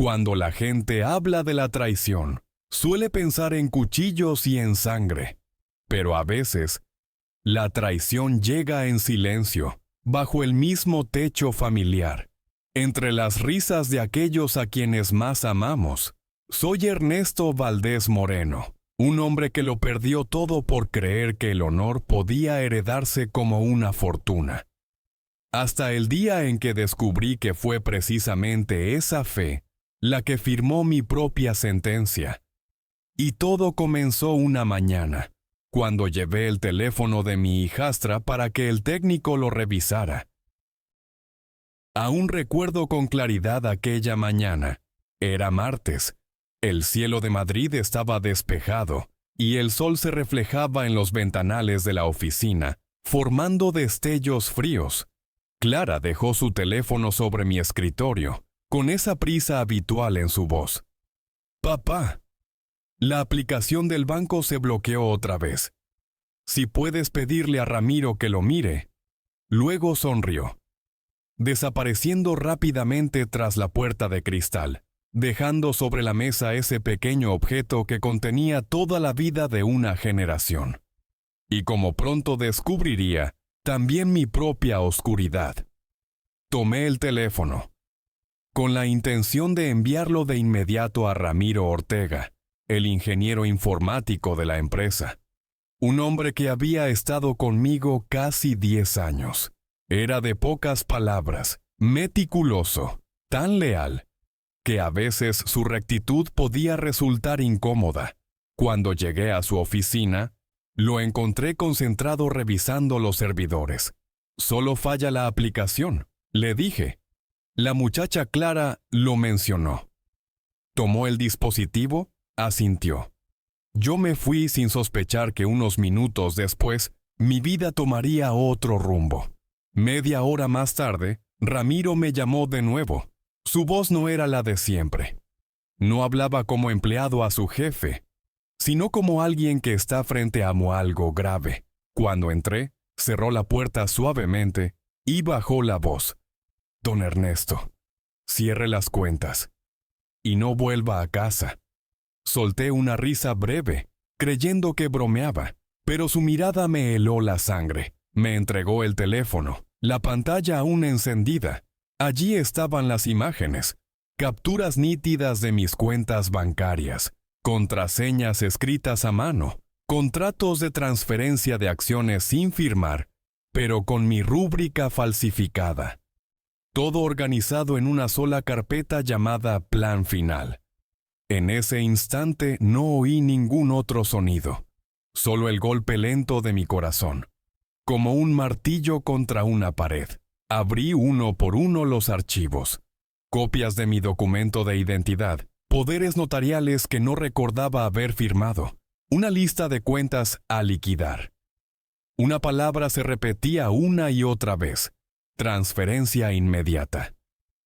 Cuando la gente habla de la traición, suele pensar en cuchillos y en sangre, pero a veces, la traición llega en silencio, bajo el mismo techo familiar, entre las risas de aquellos a quienes más amamos. Soy Ernesto Valdés Moreno, un hombre que lo perdió todo por creer que el honor podía heredarse como una fortuna. Hasta el día en que descubrí que fue precisamente esa fe la que firmó mi propia sentencia. Y todo comenzó una mañana, cuando llevé el teléfono de mi hijastra para que el técnico lo revisara. Aún recuerdo con claridad aquella mañana. Era martes. El cielo de Madrid estaba despejado, y el sol se reflejaba en los ventanales de la oficina, formando destellos fríos. Clara dejó su teléfono sobre mi escritorio, con esa prisa habitual en su voz. «Papá, la aplicación del banco se bloqueó otra vez. Si puedes pedirle a Ramiro que lo mire». Luego sonrió, desapareciendo rápidamente tras la puerta de cristal, dejando sobre la mesa ese pequeño objeto que contenía toda la vida de una generación. Y como pronto descubriría, también mi propia oscuridad. Tomé el teléfono, con la intención de enviarlo de inmediato a Ramiro Ortega, el ingeniero informático de la empresa. Un hombre que había estado conmigo casi 10 años. Era de pocas palabras, meticuloso, tan leal, que a veces su rectitud podía resultar incómoda. Cuando llegué a su oficina, lo encontré concentrado revisando los servidores. «Solo falla la aplicación», le dije. La muchacha Clara lo mencionó. Tomó el dispositivo, asintió. Yo me fui sin sospechar que unos minutos después mi vida tomaría otro rumbo. Media hora más tarde, Ramiro me llamó de nuevo. Su voz no era la de siempre. No hablaba como empleado a su jefe, sino como alguien que está frente a algo grave. Cuando entré, cerró la puerta suavemente y bajó la voz. «Don Ernesto, cierre las cuentas y no vuelva a casa». Solté una risa breve, creyendo que bromeaba, pero su mirada me heló la sangre. Me entregó el teléfono, la pantalla aún encendida. Allí estaban las imágenes, capturas nítidas de mis cuentas bancarias, contraseñas escritas a mano, contratos de transferencia de acciones sin firmar, pero con mi rúbrica falsificada. Todo organizado en una sola carpeta llamada Plan Final. En ese instante no oí ningún otro sonido, solo el golpe lento de mi corazón, como un martillo contra una pared. Abrí uno por uno los archivos, copias de mi documento de identidad, poderes notariales que no recordaba haber firmado, una lista de cuentas a liquidar. Una palabra se repetía una y otra vez: transferencia inmediata.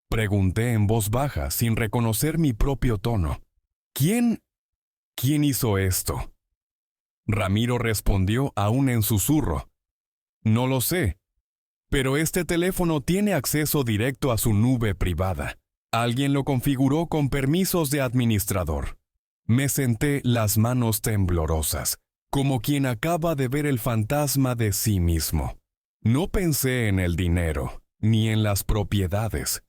Pregunté en voz baja, sin reconocer mi propio tono. ¿Quién hizo esto? Ramiro respondió aún en susurro. No lo sé, pero este teléfono tiene acceso directo a su nube privada. Alguien lo configuró con permisos de administrador. Me senté, las manos temblorosas, como quien acaba de ver el fantasma de sí mismo. No pensé en el dinero, ni en las propiedades.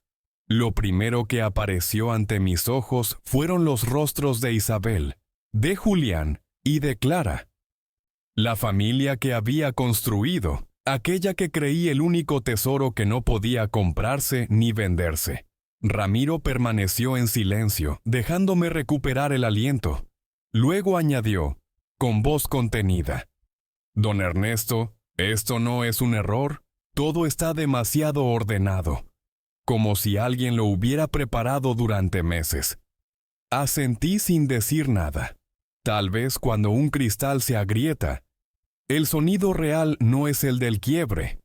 Lo primero que apareció ante mis ojos fueron los rostros de Isabel, de Julián y de Clara. La familia que había construido, aquella que creí el único tesoro que no podía comprarse ni venderse. Ramiro permaneció en silencio, dejándome recuperar el aliento. Luego añadió, con voz contenida: «Don Ernesto, esto no es un error, todo está demasiado ordenado, como si alguien lo hubiera preparado durante meses». Asentí sin decir nada. Tal vez cuando un cristal se agrieta, el sonido real no es el del quiebre,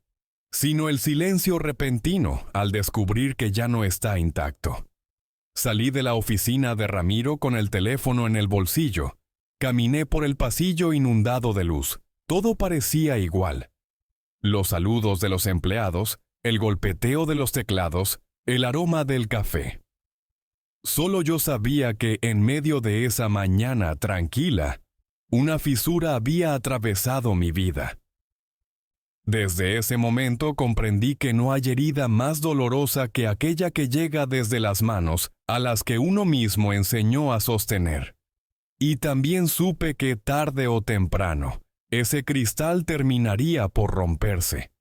sino el silencio repentino al descubrir que ya no está intacto. Salí de la oficina de Ramiro con el teléfono en el bolsillo. Caminé por el pasillo inundado de luz. Todo parecía igual. Los saludos de los empleados, el golpeteo de los teclados, el aroma del café. Solo yo sabía que en medio de esa mañana tranquila, una fisura había atravesado mi vida. Desde ese momento comprendí que no hay herida más dolorosa que aquella que llega desde las manos a las que uno mismo enseñó a sostener. Y también supe que tarde o temprano, ese cristal terminaría por romperse.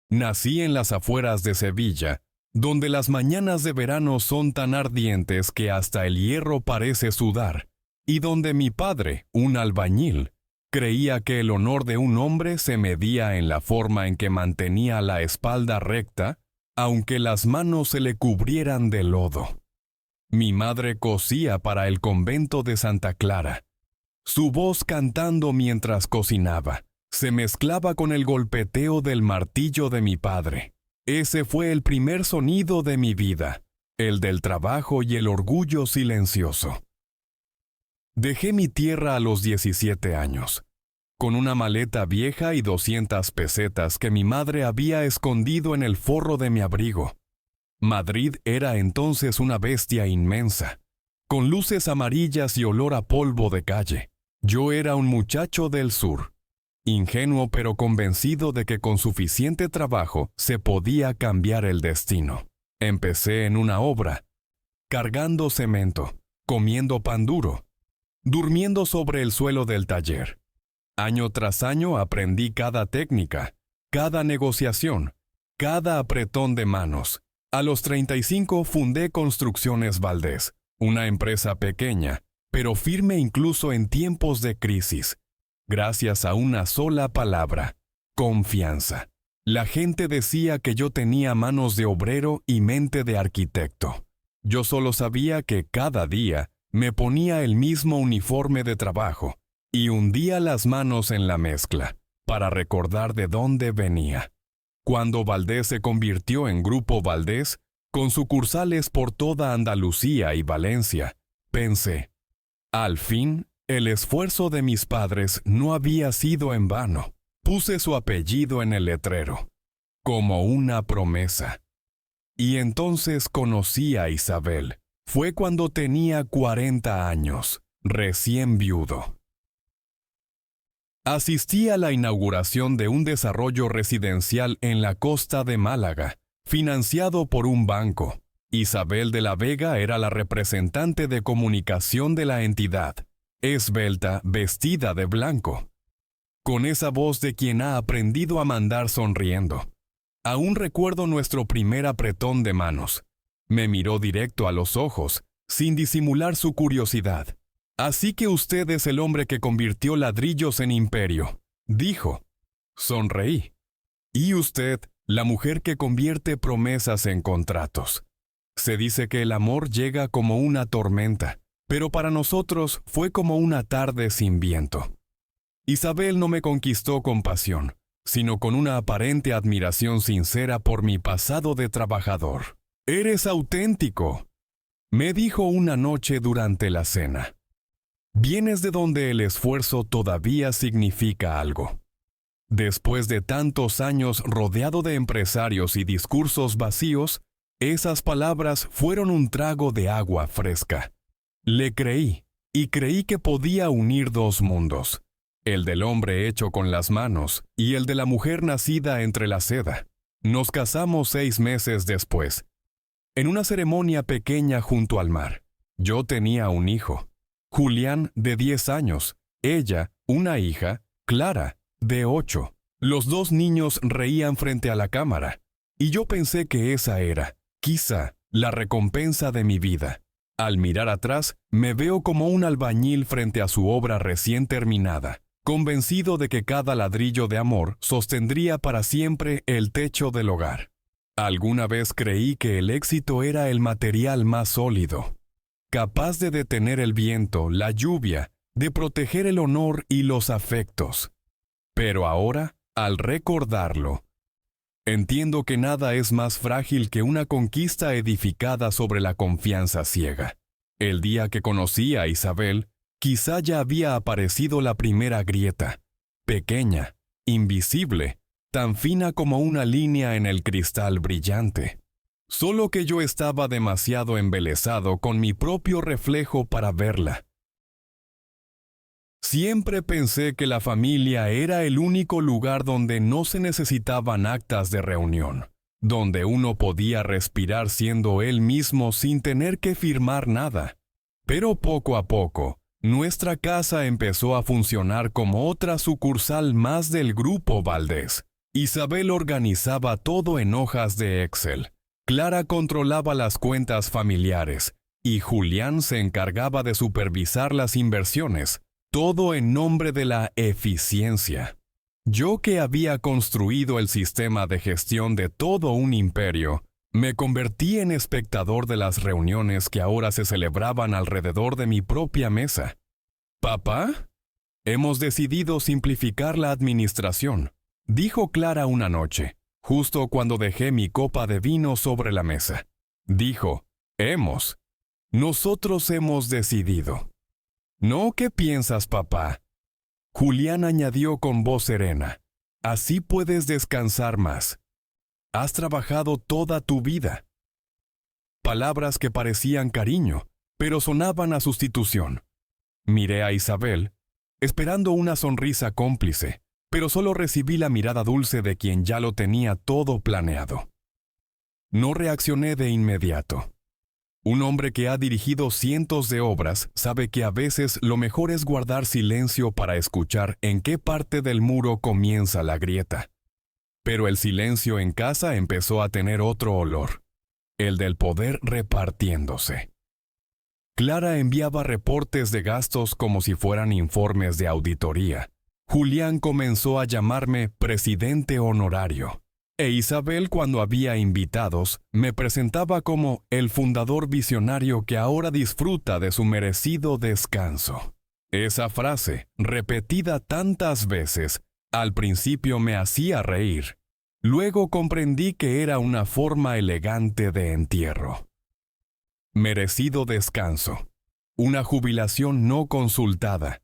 Nací en las afueras de Sevilla, donde las mañanas de verano son tan ardientes que hasta el hierro parece sudar, y donde mi padre, un albañil, creía que el honor de un hombre se medía en la forma en que mantenía la espalda recta, aunque las manos se le cubrieran de lodo. Mi madre cosía para el convento de Santa Clara. Su voz cantando mientras cocinaba se mezclaba con el golpeteo del martillo de mi padre. Ese fue el primer sonido de mi vida, el del trabajo y el orgullo silencioso. Dejé mi tierra a los 17 años, con una maleta vieja y 200 pesetas que mi madre había escondido en el forro de mi abrigo. Madrid era entonces una bestia inmensa, con luces amarillas y olor a polvo de calle. Yo era un muchacho del sur, ingenuo pero convencido de que con suficiente trabajo se podía cambiar el destino. Empecé en una obra, cargando cemento, comiendo pan duro, durmiendo sobre el suelo del taller. Año tras año aprendí cada técnica, cada negociación, cada apretón de manos. A los 35 fundé Construcciones Valdés, una empresa pequeña, pero firme incluso en tiempos de crisis, gracias a una sola palabra: confianza. La gente decía que yo tenía manos de obrero y mente de arquitecto. Yo solo sabía que cada día me ponía el mismo uniforme de trabajo y hundía las manos en la mezcla para recordar de dónde venía. Cuando Valdés se convirtió en Grupo Valdés, con sucursales por toda Andalucía y Valencia, pensé, al fin, el esfuerzo de mis padres no había sido en vano. Puse su apellido en el letrero, como una promesa. Y entonces conocí a Isabel. Fue cuando tenía 40 años, recién viudo. Asistí a la inauguración de un desarrollo residencial en la costa de Málaga, financiado por un banco. Isabel de la Vega era la representante de comunicación de la entidad, esbelta, vestida de blanco, con esa voz de quien ha aprendido a mandar sonriendo. Aún recuerdo nuestro primer apretón de manos. Me miró directo a los ojos, sin disimular su curiosidad. «Así que usted es el hombre que convirtió ladrillos en imperio», dijo. Sonreí. «Y usted, la mujer que convierte promesas en contratos». Se dice que el amor llega como una tormenta, pero para nosotros fue como una tarde sin viento. Isabel no me conquistó con pasión, sino con una aparente admiración sincera por mi pasado de trabajador. «Eres auténtico», me dijo una noche durante la cena. «Vienes de donde el esfuerzo todavía significa algo». Después de tantos años rodeado de empresarios y discursos vacíos, esas palabras fueron un trago de agua fresca. Le creí, y creí que podía unir dos mundos, el del hombre hecho con las manos y el de la mujer nacida entre la seda. Nos casamos 6 meses después, en una ceremonia pequeña junto al mar. Yo tenía un hijo, Julián, de 10 años, ella, una hija, Clara, de 8. Los 2 niños reían frente a la cámara, y yo pensé que esa era, quizá, la recompensa de mi vida. Al mirar atrás, me veo como un albañil frente a su obra recién terminada, convencido de que cada ladrillo de amor sostendría para siempre el techo del hogar. Alguna vez creí que el éxito era el material más sólido, capaz de detener el viento, la lluvia, de proteger el honor y los afectos. Pero ahora, al recordarlo, entiendo que nada es más frágil que una conquista edificada sobre la confianza ciega. El día que conocí a Isabel, quizá ya había aparecido la primera grieta, pequeña, invisible, tan fina como una línea en el cristal brillante. solo que yo estaba demasiado embelesado con mi propio reflejo para verla. Siempre pensé que la familia era el único lugar donde no se necesitaban actas de reunión, donde uno podía respirar siendo él mismo sin tener que firmar nada. Pero poco a poco, nuestra casa empezó a funcionar como otra sucursal más del Grupo Valdés. Isabel organizaba todo en hojas de Excel. Clara controlaba las cuentas familiares y Julián se encargaba de supervisar las inversiones, todo en nombre de la eficiencia. Yo, que había construido el sistema de gestión de todo un imperio, me convertí en espectador de las reuniones que ahora se celebraban alrededor de mi propia mesa. «Papá, hemos decidido simplificar la administración», dijo Clara una noche, justo cuando dejé mi copa de vino sobre la mesa. Dijo, nosotros hemos decidido. «¿No? ¿Qué piensas, papá?», Julián añadió con voz serena. «Así puedes descansar más. Has trabajado toda tu vida». Palabras que parecían cariño, pero sonaban a sustitución. Miré a Isabel, esperando una sonrisa cómplice, pero solo recibí la mirada dulce de quien ya lo tenía todo planeado. No reaccioné de inmediato. Un hombre que ha dirigido cientos de obras sabe que a veces lo mejor es guardar silencio para escuchar en qué parte del muro comienza la grieta. Pero el silencio en casa empezó a tener otro olor, el del poder repartiéndose. Clara enviaba reportes de gastos como si fueran informes de auditoría. Julián comenzó a llamarme presidente honorario. E Isabel, cuando había invitados, me presentaba como el fundador visionario que ahora disfruta de su merecido descanso. Esa frase, repetida tantas veces, al principio me hacía reír. Luego comprendí que era una forma elegante de entierro. Merecido descanso. Una jubilación no consultada.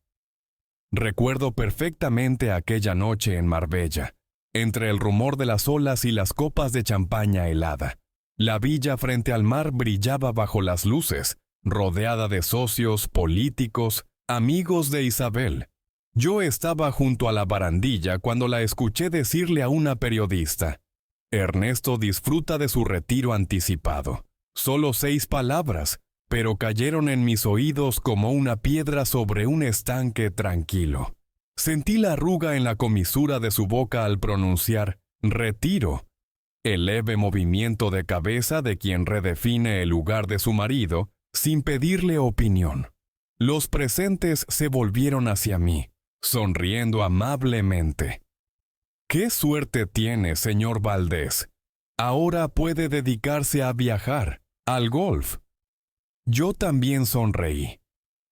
Recuerdo perfectamente aquella noche en Marbella. Entre el rumor de las olas y las copas de champaña helada, la villa frente al mar brillaba bajo las luces, rodeada de socios, políticos, amigos de Isabel. Yo estaba junto a la barandilla cuando la escuché decirle a una periodista: «Ernesto disfruta de su retiro anticipado». Solo 6 palabras, pero cayeron en mis oídos como una piedra sobre un estanque tranquilo. Sentí la arruga en la comisura de su boca al pronunciar «retiro», el leve movimiento de cabeza de quien redefine el lugar de su marido sin pedirle opinión. Los presentes se volvieron hacia mí, sonriendo amablemente. «¡Qué suerte tiene, señor Valdés! Ahora puede dedicarse a viajar, al golf». Yo también sonreí,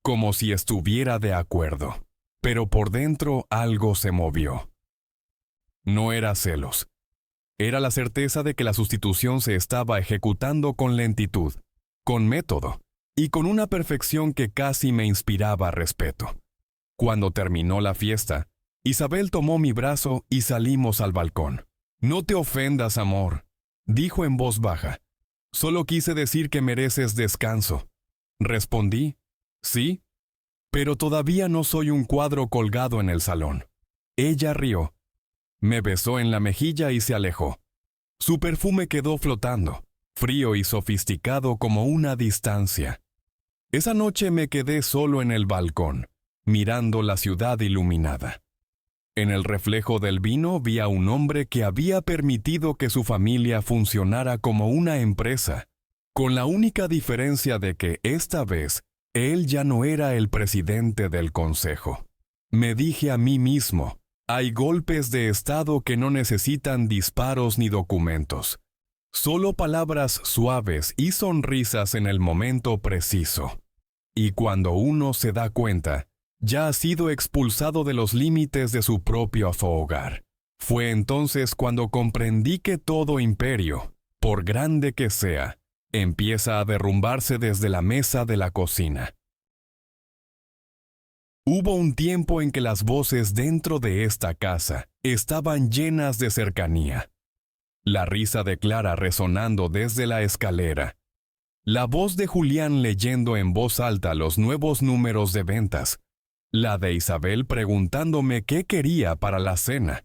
como si estuviera de acuerdo. Pero por dentro algo se movió. No era celos. Era la certeza de que la sustitución se estaba ejecutando con lentitud, con método, y con una perfección que casi me inspiraba respeto. Cuando terminó la fiesta, Isabel tomó mi brazo y salimos al balcón. «No te ofendas, amor», dijo en voz baja. «Solo quise decir que mereces descanso». Respondí, «Sí, pero todavía no soy un cuadro colgado en el salón». Ella rió. Me besó en la mejilla y se alejó. Su perfume quedó flotando, frío y sofisticado como una distancia. Esa noche me quedé solo en el balcón, mirando la ciudad iluminada. En el reflejo del vino vi a un hombre que había permitido que su familia funcionara como una empresa, con la única diferencia de que esta vez él ya no era el presidente del consejo. Me dije a mí mismo, hay golpes de Estado que no necesitan disparos ni documentos, solo palabras suaves y sonrisas en el momento preciso. Y cuando uno se da cuenta, ya ha sido expulsado de los límites de su propio hogar. Fue entonces cuando comprendí que todo imperio, por grande que sea, empieza a derrumbarse desde la mesa de la cocina. Hubo un tiempo en que las voces dentro de esta casa estaban llenas de cercanía. la risa de Clara resonando desde la escalera, la voz de Julián leyendo en voz alta los nuevos números de ventas, la de Isabel preguntándome qué quería para la cena.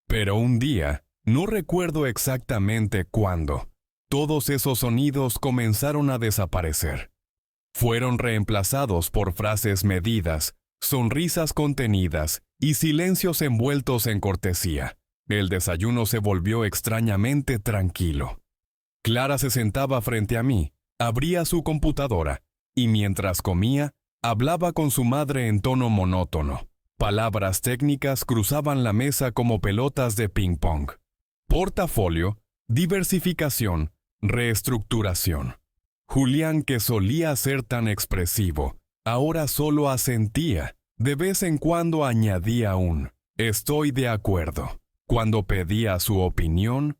Pero un día, no recuerdo exactamente cuándo, todos esos sonidos comenzaron a desaparecer. Fueron reemplazados por frases medidas, sonrisas contenidas y silencios envueltos en cortesía. El desayuno se volvió extrañamente tranquilo. Clara se sentaba frente a mí, abría su computadora, y mientras comía, hablaba con su madre en tono monótono. Palabras técnicas cruzaban la mesa como pelotas de ping-pong. Portafolio, diversificación, reestructuración. Julián, que solía ser tan expresivo, ahora solo asentía. De vez en cuando añadía un «estoy de acuerdo». Cuando pedía su opinión,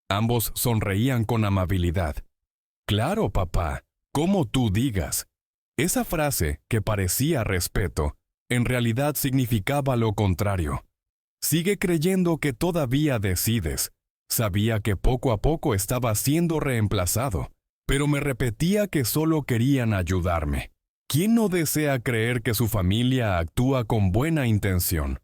ambos sonreían con amabilidad. «Claro, papá, como tú digas». Esa frase, que parecía respeto, en realidad significaba lo contrario. «Sigue creyendo que todavía decides». Sabía que poco a poco estaba siendo reemplazado, pero me repetía que solo querían ayudarme. ¿Quién no desea creer que su familia actúa con buena intención?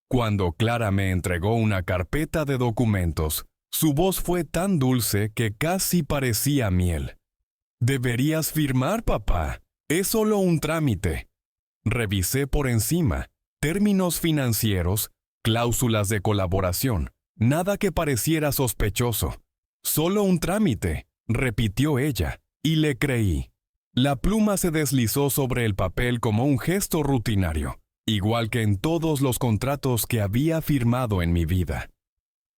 Cuando Clara me entregó una carpeta de documentos, su voz fue tan dulce que casi parecía miel. «Deberías firmar, papá. Es solo un trámite». Revisé por encima, términos financieros, cláusulas de colaboración, nada que pareciera sospechoso. «Solo un trámite», repitió ella, y le creí. La pluma se deslizó sobre el papel como un gesto rutinario, igual que en todos los contratos que había firmado en mi vida.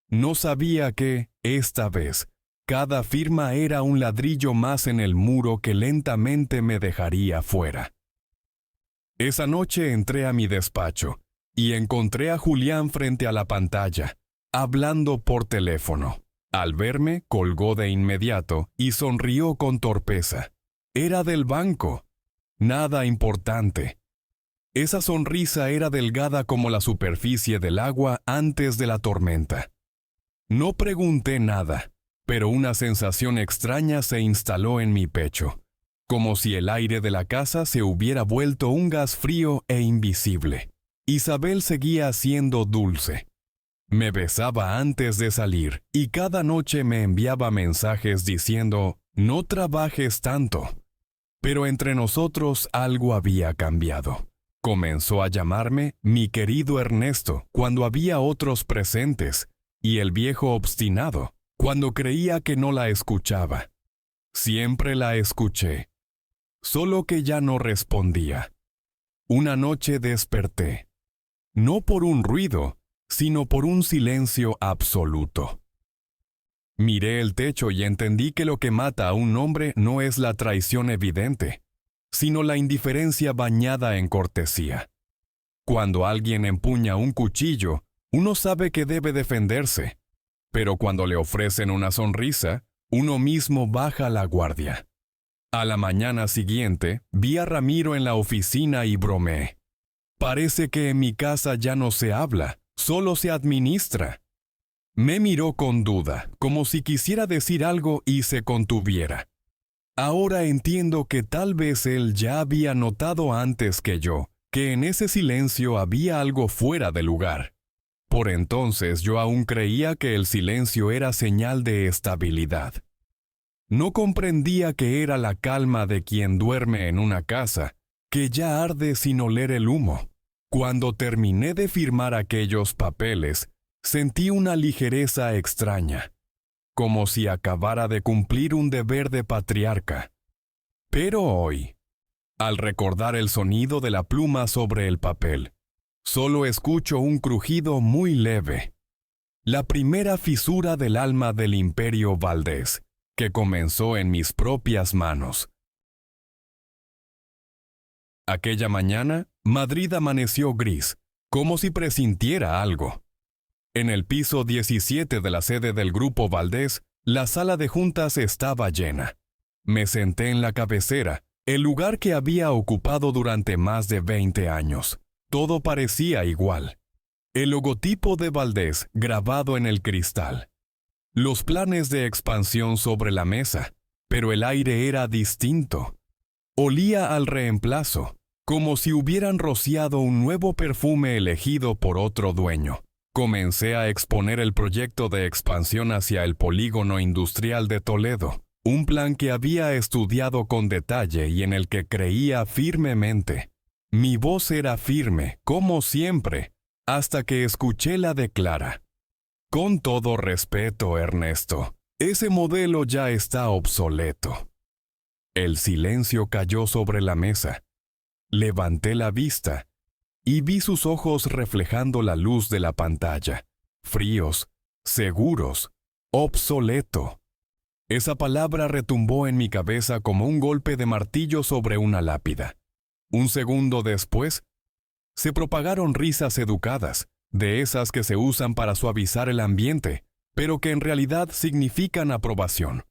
No sabía que, esta vez, cada firma era un ladrillo más en el muro que lentamente me dejaría fuera. Esa noche entré a mi despacho y encontré a Julián frente a la pantalla, hablando por teléfono. Al verme, colgó de inmediato y sonrió con torpeza. Era del banco. Nada importante. Esa sonrisa era delgada como la superficie del agua antes de la tormenta. No pregunté nada, pero una sensación extraña se instaló en mi pecho, como si el aire de la casa se hubiera vuelto un gas frío e invisible. Isabel seguía siendo dulce. Me besaba antes de salir y cada noche me enviaba mensajes diciendo, «No trabajes tanto». Pero entre nosotros algo había cambiado. Comenzó a llamarme mi querido Ernesto cuando había otros presentes, y el viejo obstinado cuando creía que no la escuchaba. Siempre la escuché, solo que ya no respondía. Una noche desperté, no por un ruido, sino por un silencio absoluto. Miré el techo y entendí que lo que mata a un hombre no es la traición evidente, sino la indiferencia bañada en cortesía. Cuando alguien empuña un cuchillo, uno sabe que debe defenderse, pero cuando le ofrecen una sonrisa, uno mismo baja la guardia. A la mañana siguiente, vi a Ramiro en la oficina y bromeé. «Parece que en mi casa ya no se habla, solo se administra». Me miró con duda, como si quisiera decir algo y se contuviera. Ahora entiendo que tal vez él ya había notado antes que yo, que en ese silencio había algo fuera de lugar. Por entonces yo aún creía que el silencio era señal de estabilidad. No comprendía que era la calma de quien duerme en una casa, que ya arde sin oler el humo. Cuando terminé de firmar aquellos papeles, sentí una ligereza extraña, como si acabara de cumplir un deber de patriarca. Pero hoy, al recordar el sonido de la pluma sobre el papel, solo escucho un crujido muy leve. La primera fisura del alma del Imperio Valdés, que comenzó en mis propias manos. Aquella mañana, Madrid amaneció gris, como si presintiera algo. En el piso 17 de la sede del Grupo Valdés, la sala de juntas estaba llena. Me senté en la cabecera, el lugar que había ocupado durante más de 20 años. Todo parecía igual. El logotipo de Valdés grabado en el cristal. los planes de expansión sobre la mesa, pero el aire era distinto. Olía al reemplazo, como si hubieran rociado un nuevo perfume elegido por otro dueño. Comencé a exponer el proyecto de expansión hacia el polígono industrial de Toledo, un plan que había estudiado con detalle y en el que creía firmemente. Mi voz era firme, como siempre, hasta que escuché la de Clara. Con todo respeto, Ernesto, ese modelo ya está obsoleto. El silencio cayó sobre la mesa. Levanté la vista y vi sus ojos reflejando la luz de la pantalla, fríos, seguros, obsoleto. Esa palabra retumbó en mi cabeza como un golpe de martillo sobre una lápida. Un segundo después, se propagaron risas educadas, de esas que se usan para suavizar el ambiente, pero que en realidad significan aprobación.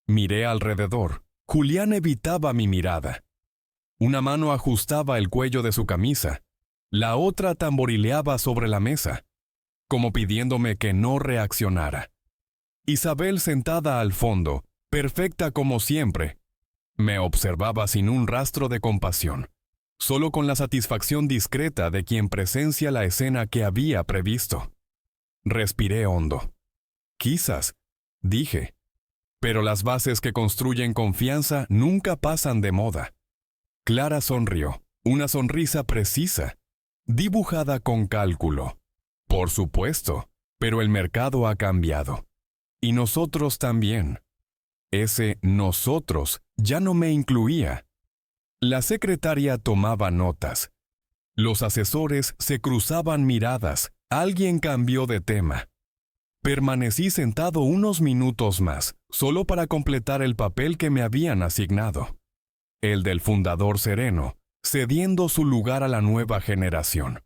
Miré alrededor. Julián evitaba mi mirada. Una mano ajustaba el cuello de su camisa, la otra tamborileaba sobre la mesa, como pidiéndome que no reaccionara. Isabel, sentada al fondo, perfecta como siempre, me observaba sin un rastro de compasión, solo con la satisfacción discreta de quien presencia la escena que había previsto. Respiré hondo. Quizás, dije, pero las bases que construyen confianza nunca pasan de moda. Clara sonrió, una sonrisa precisa, dibujada con cálculo. Por supuesto, pero el mercado ha cambiado. Y nosotros también. Ese nosotros ya no me incluía. La secretaria tomaba notas. Los asesores se cruzaban miradas. Alguien cambió de tema. Permanecí sentado unos minutos más, solo para completar el papel que me habían asignado. El del fundador sereno, cediendo su lugar a la nueva generación.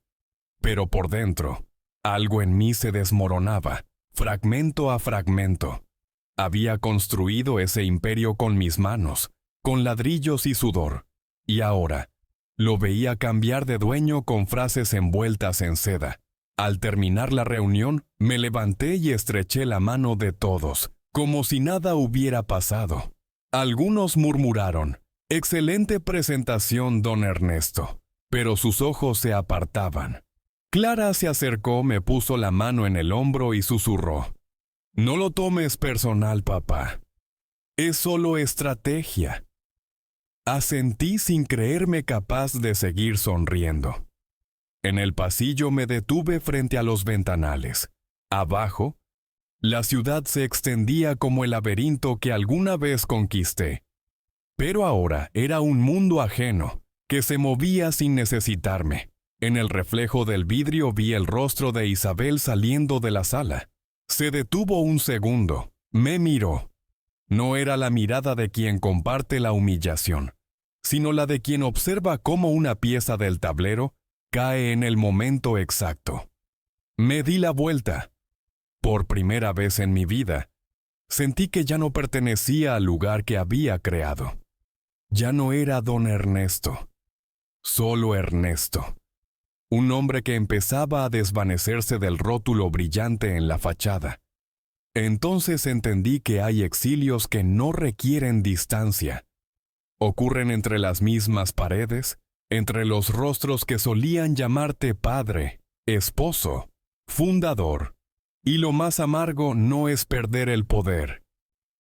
Pero por dentro, algo en mí se desmoronaba, fragmento a fragmento. Había construido ese imperio con mis manos, con ladrillos y sudor, y ahora lo veía cambiar de dueño con frases envueltas en seda. Al terminar la reunión, me levanté y estreché la mano de todos, como si nada hubiera pasado. Algunos murmuraron: «Excelente presentación, don Ernesto», pero sus ojos se apartaban. Clara se acercó, me puso la mano en el hombro y susurró: «No lo tomes personal, papá. Es solo estrategia». Asentí sin creerme capaz de seguir sonriendo. En el pasillo me detuve frente a los ventanales. Abajo, la ciudad se extendía como el laberinto que alguna vez conquisté. Pero ahora era un mundo ajeno, que se movía sin necesitarme. En el reflejo del vidrio vi el rostro de Isabel saliendo de la sala. Se detuvo un segundo, me miró. No era la mirada de quien comparte la humillación, sino la de quien observa cómo una pieza del tablero cae en el momento exacto. Me di la vuelta. Por primera vez en mi vida, sentí que ya no pertenecía al lugar que había creado. Ya no era don Ernesto, solo Ernesto. Un hombre que empezaba a desvanecerse del rótulo brillante en la fachada. Entonces entendí que hay exilios que no requieren distancia. Ocurren entre las mismas paredes, entre los rostros que solían llamarte padre, esposo, fundador. Y lo más amargo no es perder el poder,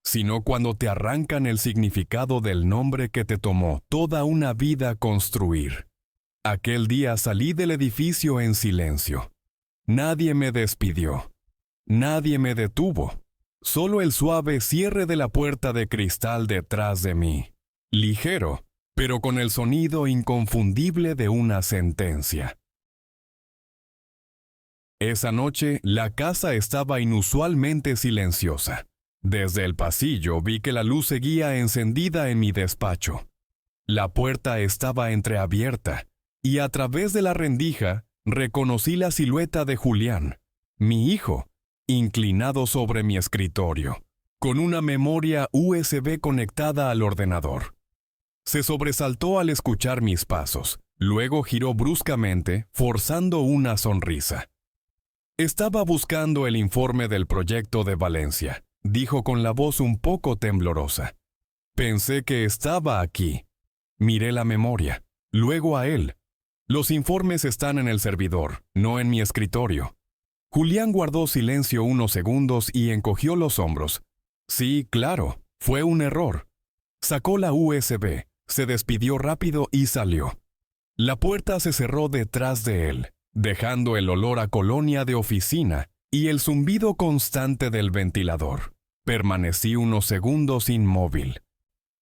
sino cuando te arrancan el significado del nombre que te tomó toda una vida construir. Aquel día salí del edificio en silencio. Nadie me despidió. Nadie me detuvo. Solo el suave cierre de la puerta de cristal detrás de mí. Ligero, pero con el sonido inconfundible de una sentencia. Esa noche, la casa estaba inusualmente silenciosa. Desde el pasillo vi que la luz seguía encendida en mi despacho. La puerta estaba entreabierta, y a través de la rendija reconocí la silueta de Julián, mi hijo, inclinado sobre mi escritorio, con una memoria USB conectada al ordenador. Se sobresaltó al escuchar mis pasos, luego giró bruscamente, forzando una sonrisa. Estaba buscando el informe del proyecto de Valencia, dijo con la voz un poco temblorosa. Pensé que estaba aquí. Miré la memoria, luego a él. Los informes están en el servidor, no en mi escritorio. Julián guardó silencio unos segundos y encogió los hombros. Sí, claro, fue un error. Sacó la USB, se despidió rápido y salió. La puerta se cerró detrás de él, dejando el olor a colonia de oficina y el zumbido constante del ventilador. Permanecí unos segundos inmóvil.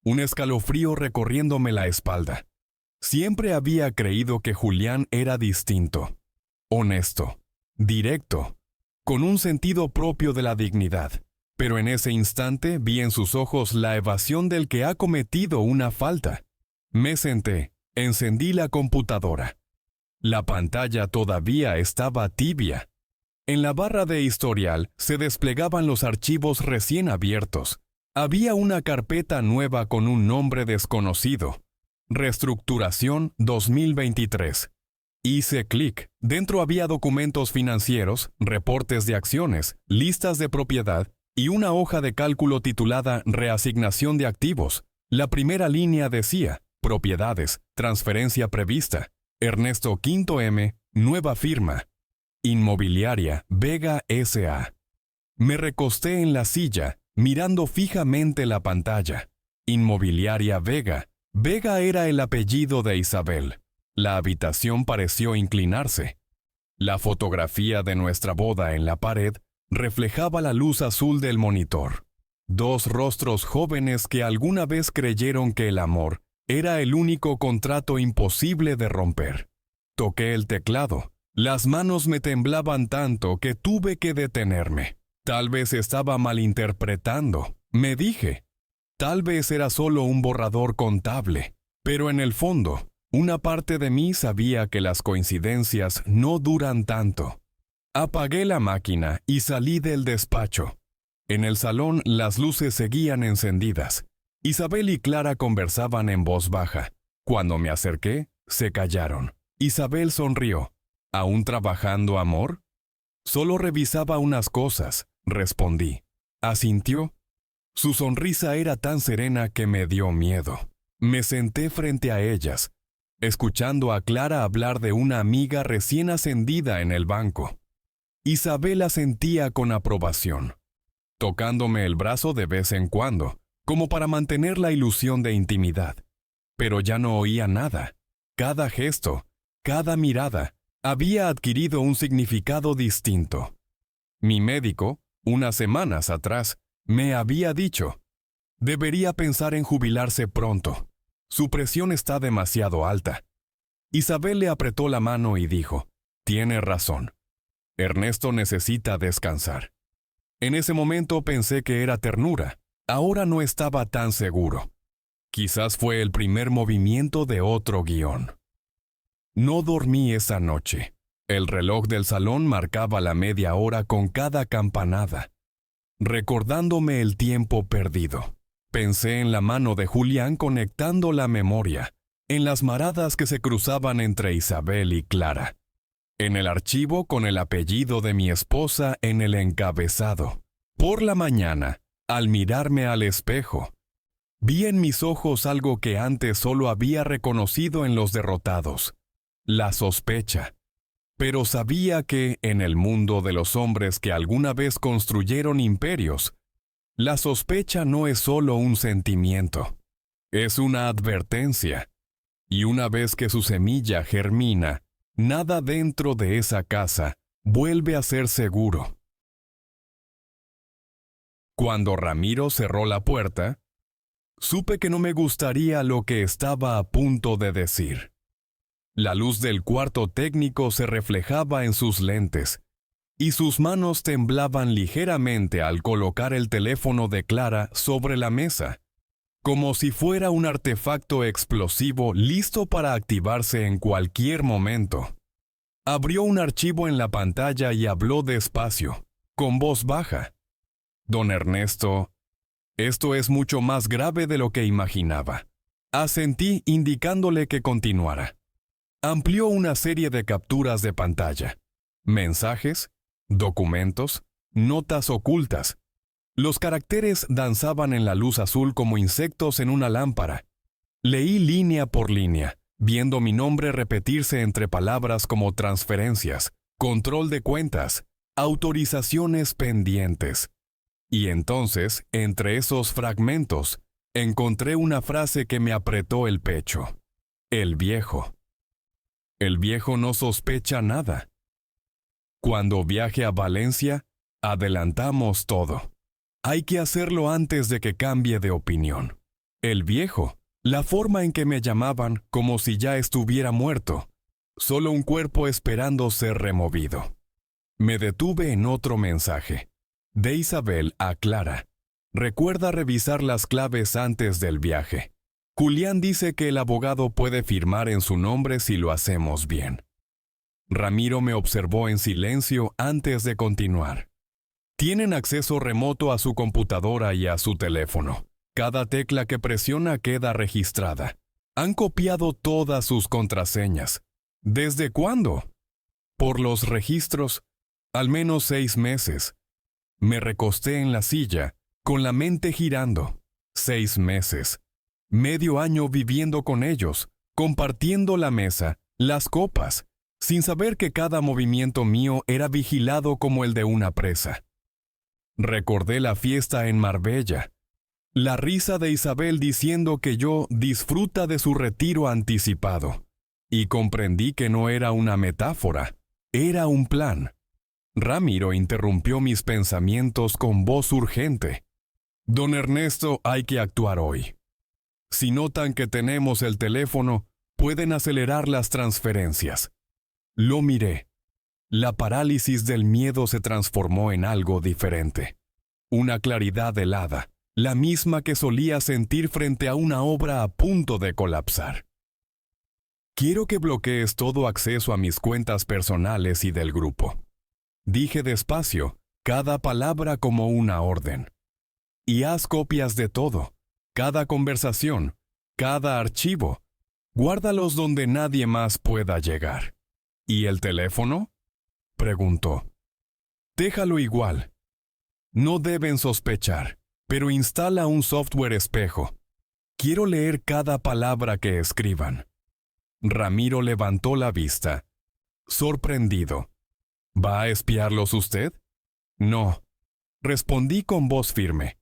Un escalofrío recorriéndome la espalda. Siempre había creído que Julián era distinto, honesto, directo, con un sentido propio de la dignidad. Pero en ese instante vi en sus ojos la evasión del que ha cometido una falta. Me senté, encendí la computadora. La pantalla todavía estaba tibia. En la barra de historial se desplegaban los archivos recién abiertos. Había una carpeta nueva con un nombre desconocido. Reestructuración 2023. Hice clic. Dentro había documentos financieros, reportes de acciones, listas de propiedad y una hoja de cálculo titulada Reasignación de activos. La primera línea decía, propiedades, transferencia prevista. Ernesto Quinto M, nueva firma. Inmobiliaria Vega S.A. Me recosté en la silla, mirando fijamente la pantalla. Inmobiliaria Vega. Vega era el apellido de Isabel. La habitación pareció inclinarse. La fotografía de nuestra boda en la pared reflejaba la luz azul del monitor. Dos rostros jóvenes que alguna vez creyeron que el amor era el único contrato imposible de romper. Toqué el teclado. Las manos me temblaban tanto que tuve que detenerme. Tal vez estaba malinterpretando, me dije. Tal vez era solo un borrador contable, pero en el fondo, una parte de mí sabía que las coincidencias no duran tanto. Apagué la máquina y salí del despacho. En el salón las luces seguían encendidas. Isabel y Clara conversaban en voz baja. Cuando me acerqué, se callaron. Isabel sonrió. ¿Aún trabajando, amor? Solo revisaba unas cosas, respondí. Asintió. Su sonrisa era tan serena que me dio miedo. Me senté frente a ellas, escuchando a Clara hablar de una amiga recién ascendida en el banco. Isabel asentía con aprobación, tocándome el brazo de vez en cuando, como para mantener la ilusión de intimidad. Pero ya no oía nada. Cada gesto, cada mirada, había adquirido un significado distinto. Mi médico, unas semanas atrás, me había dicho, debería pensar en jubilarse pronto. Su presión está demasiado alta. Isabel le apretó la mano y dijo, tiene razón. Ernesto necesita descansar. En ese momento pensé que era ternura. Ahora no estaba tan seguro. Quizás fue el primer movimiento de otro guión. No dormí esa noche. El reloj del salón marcaba la media hora con cada campanada, recordándome el tiempo perdido. Pensé en la mano de Julián conectando la memoria, en las maradas que se cruzaban entre Isabel y Clara, en el archivo con el apellido de mi esposa en el encabezado. Por la mañana, al mirarme al espejo, vi en mis ojos algo que antes solo había reconocido en los derrotados, la sospecha. Pero sabía que, en el mundo de los hombres que alguna vez construyeron imperios, la sospecha no es solo un sentimiento, es una advertencia. Y una vez que su semilla germina, nada dentro de esa casa vuelve a ser seguro. Cuando Ramiro cerró la puerta, supe que no me gustaría lo que estaba a punto de decir. La luz del cuarto técnico se reflejaba en sus lentes, y sus manos temblaban ligeramente al colocar el teléfono de Clara sobre la mesa, como si fuera un artefacto explosivo listo para activarse en cualquier momento. Abrió un archivo en la pantalla y habló despacio, con voz baja. Don Ernesto, esto es mucho más grave de lo que imaginaba. Asentí indicándole que continuara. Amplió una serie de capturas de pantalla, mensajes documentos, notas ocultas. Los caracteres danzaban en la luz azul como insectos en una lámpara. Leí línea por línea, viendo mi nombre repetirse entre palabras como transferencias, control de cuentas, autorizaciones pendientes. Y entonces, entre esos fragmentos, encontré una frase que me apretó el pecho. El viejo. El viejo no sospecha nada. Cuando viaje a Valencia, adelantamos todo. Hay que hacerlo antes de que cambie de opinión. El viejo, la forma en que me llamaban como si ya estuviera muerto, solo un cuerpo esperando ser removido. Me detuve en otro mensaje. De Isabel a Clara. Recuerda revisar las claves antes del viaje. Julián dice que el abogado puede firmar en su nombre si lo hacemos bien. Ramiro me observó en silencio antes de continuar. Tienen acceso remoto a su computadora y a su teléfono. Cada tecla que presiona queda registrada. Han copiado todas sus contraseñas. ¿Desde cuándo? Por los registros, al menos 6 meses. Me recosté en la silla, con la mente girando. 6 meses. Medio año viviendo con ellos, compartiendo la mesa, las copas, sin saber que cada movimiento mío era vigilado como el de una presa. Recordé la fiesta en Marbella, la risa de Isabel diciendo que yo disfruta de su retiro anticipado, y comprendí que no era una metáfora, era un plan. Ramiro interrumpió mis pensamientos con voz urgente. Don Ernesto, hay que actuar hoy. Si notan que tenemos el teléfono, pueden acelerar las transferencias. Lo miré. La parálisis del miedo se transformó en algo diferente. Una claridad helada, la misma que solía sentir frente a una obra a punto de colapsar. Quiero que bloquees todo acceso a mis cuentas personales y del grupo. Dije despacio, cada palabra como una orden. Y haz copias de todo, cada conversación, cada archivo. Guárdalos donde nadie más pueda llegar. ¿Y el teléfono? Preguntó. Déjalo igual. No deben sospechar, pero instala un software espejo. Quiero leer cada palabra que escriban. Ramiro levantó la vista, sorprendido. ¿Va a espiarlos usted? No. Respondí con voz firme.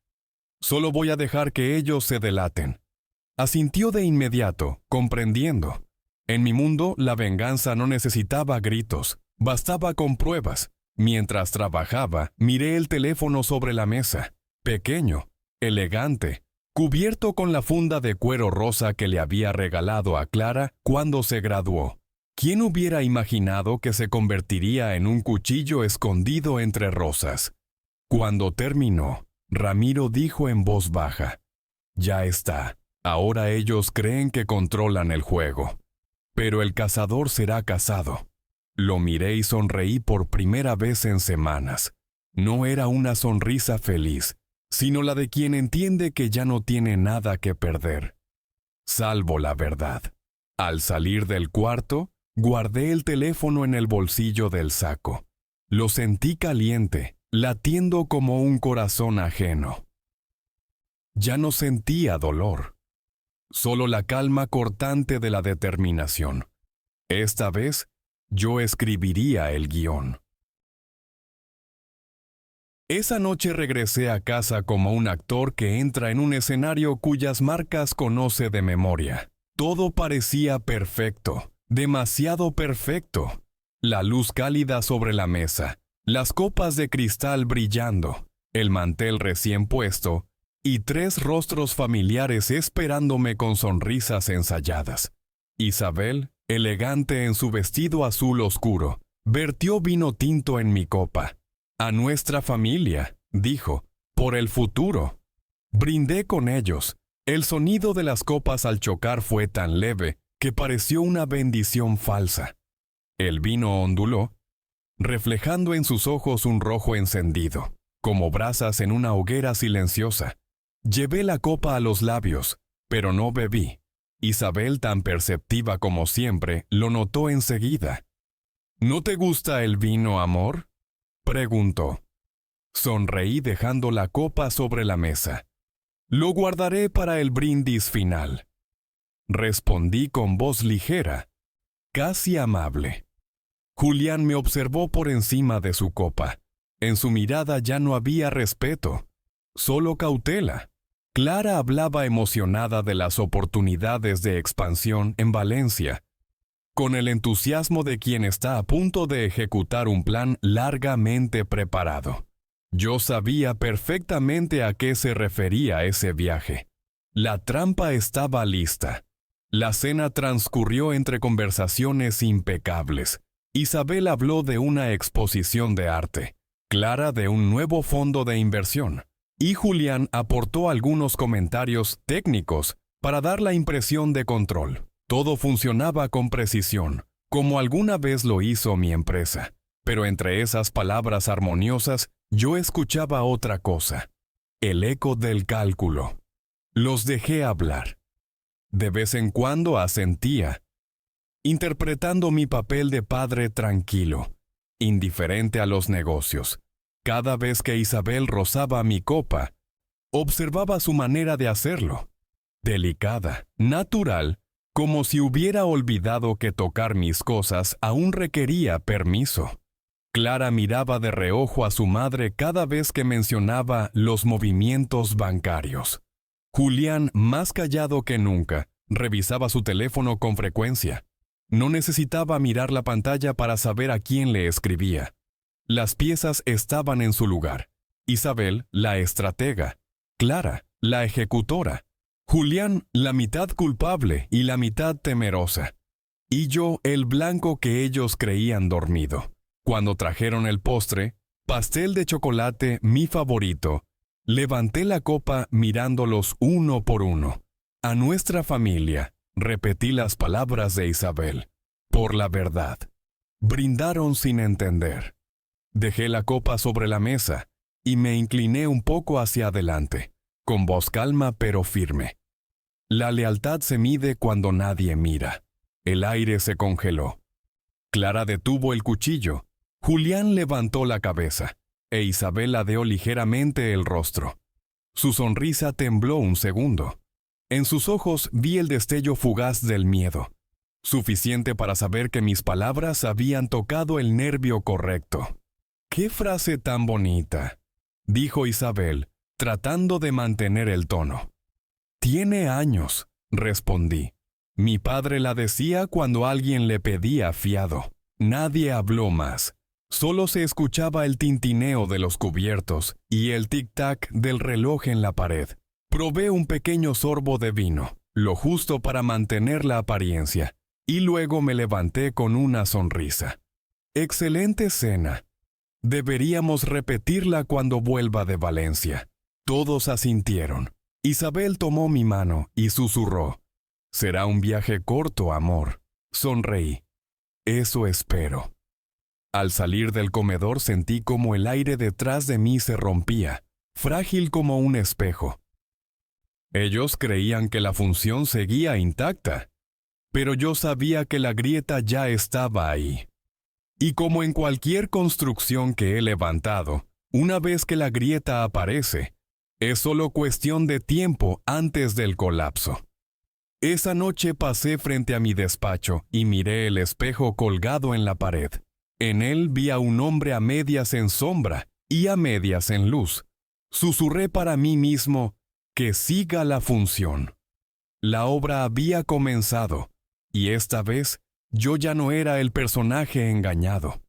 Solo voy a dejar que ellos se delaten. Asintió de inmediato, comprendiendo. En mi mundo, la venganza no necesitaba gritos, bastaba con pruebas. Mientras trabajaba, miré el teléfono sobre la mesa, pequeño, elegante, cubierto con la funda de cuero rosa que le había regalado a Clara cuando se graduó. ¿Quién hubiera imaginado que se convertiría en un cuchillo escondido entre rosas? Cuando terminó, Ramiro dijo en voz baja, «Ya está, ahora ellos creen que controlan el juego. Pero el cazador será cazado». Lo miré y sonreí por primera vez en semanas. No era una sonrisa feliz, sino la de quien entiende que ya no tiene nada que perder. Salvo la verdad. Al salir del cuarto, guardé el teléfono en el bolsillo del saco. Lo sentí caliente, latiendo como un corazón ajeno. Ya no sentía dolor, solo la calma cortante de la determinación. Esta vez, yo escribiría el guión. Esa noche regresé a casa como un actor que entra en un escenario cuyas marcas conoce de memoria. Todo parecía perfecto, demasiado perfecto. La luz cálida sobre la mesa, las copas de cristal brillando, el mantel recién puesto y 3 rostros familiares esperándome con sonrisas ensayadas. Isabel, elegante en su vestido azul oscuro, vertió vino tinto en mi copa. «A nuestra familia», dijo, «por el futuro». Brindé con ellos. El sonido de las copas al chocar fue tan leve que pareció una bendición falsa. El vino onduló, reflejando en sus ojos un rojo encendido, como brasas en una hoguera silenciosa. Llevé la copa a los labios, pero no bebí. Isabel, tan perceptiva como siempre, lo notó enseguida. «¿No te gusta el vino, amor?». Preguntó. Sonreí dejando la copa sobre la mesa. Lo guardaré para el brindis final. Respondí con voz ligera, casi amable. Julián me observó por encima de su copa. En su mirada ya no había respeto, solo cautela. Clara hablaba emocionada de las oportunidades de expansión en Valencia, con el entusiasmo de quien está a punto de ejecutar un plan largamente preparado. Yo sabía perfectamente a qué se refería ese viaje. La trampa estaba lista. La cena transcurrió entre conversaciones impecables. Isabel habló de una exposición de arte, Clara de un nuevo fondo de inversión, y Julián aportó algunos comentarios técnicos para dar la impresión de control. Todo funcionaba con precisión, como alguna vez lo hizo mi empresa. Pero entre esas palabras armoniosas, yo escuchaba otra cosa, el eco del cálculo. Los dejé hablar. De vez en cuando asentía, interpretando mi papel de padre tranquilo, indiferente a los negocios. Cada vez que Isabel rozaba mi copa, observaba su manera de hacerlo, delicada, natural, como si hubiera olvidado que tocar mis cosas aún requería permiso. Clara miraba de reojo a su madre cada vez que mencionaba los movimientos bancarios. Julián, más callado que nunca, revisaba su teléfono con frecuencia. No necesitaba mirar la pantalla para saber a quién le escribía. Las piezas estaban en su lugar. Isabel, la estratega. Clara, la ejecutora. Julián, la mitad culpable y la mitad temerosa. Y yo, el blanco que ellos creían dormido. Cuando trajeron el postre, pastel de chocolate, mi favorito, levanté la copa mirándolos uno por uno. A nuestra familia, repetí las palabras de Isabel. Por la verdad. Brindaron sin entender. Dejé la copa sobre la mesa y me incliné un poco hacia adelante, con voz calma pero firme. La lealtad se mide cuando nadie mira. El aire se congeló. Clara detuvo el cuchillo. Julián levantó la cabeza, e Isabel ladeó ligeramente el rostro. Su sonrisa tembló un segundo. En sus ojos vi el destello fugaz del miedo, suficiente para saber que mis palabras habían tocado el nervio correcto. «¡Qué frase tan bonita!», dijo Isabel, tratando de mantener el tono. «Tiene años», respondí. «Mi padre la decía cuando alguien le pedía fiado». Nadie habló más. Solo se escuchaba el tintineo de los cubiertos y el tic-tac del reloj en la pared. Probé un pequeño sorbo de vino, lo justo para mantener la apariencia, y luego me levanté con una sonrisa. «Excelente cena. Deberíamos repetirla cuando vuelva de Valencia». Todos asintieron. Isabel tomó mi mano y susurró. «Será un viaje corto, amor». Sonreí. «Eso espero». Al salir del comedor sentí como el aire detrás de mí se rompía, frágil como un espejo. Ellos creían que la función seguía intacta, pero yo sabía que la grieta ya estaba ahí. Y como en cualquier construcción que he levantado, una vez que la grieta aparece, es solo cuestión de tiempo antes del colapso. Esa noche pasé frente a mi despacho y miré el espejo colgado en la pared. En él vi a un hombre a medias en sombra y a medias en luz. Susurré para mí mismo, que siga la función. La obra había comenzado, y esta vez yo ya no era el personaje engañado.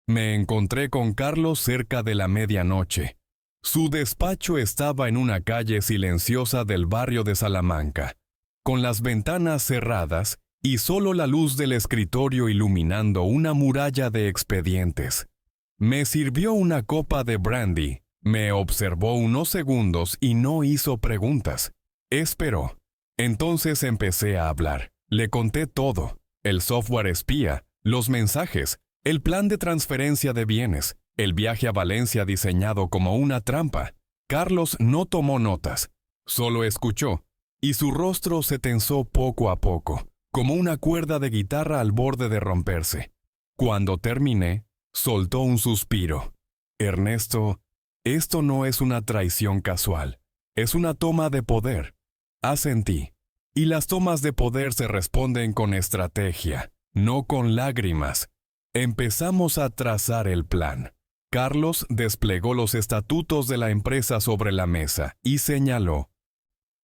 Me encontré con Carlos cerca de la medianoche. Su despacho estaba en una calle silenciosa del barrio de Salamanca, con las ventanas cerradas y solo la luz del escritorio iluminando una muralla de expedientes. Me sirvió una copa de brandy, me observó unos segundos y no hizo preguntas. Esperó. Entonces empecé a hablar. Le conté todo: el software espía, los mensajes, el plan de transferencia de bienes, el viaje a Valencia diseñado como una trampa. Carlos no tomó notas, solo escuchó, y su rostro se tensó poco a poco, como una cuerda de guitarra al borde de romperse. Cuando terminé, Soltó un suspiro. Ernesto, esto no es una traición casual. Es una toma de poder. Asentí. Y las tomas de poder se responden con estrategia, no con lágrimas. Empezamos a trazar el plan. Carlos desplegó los estatutos de la empresa sobre la mesa y señaló,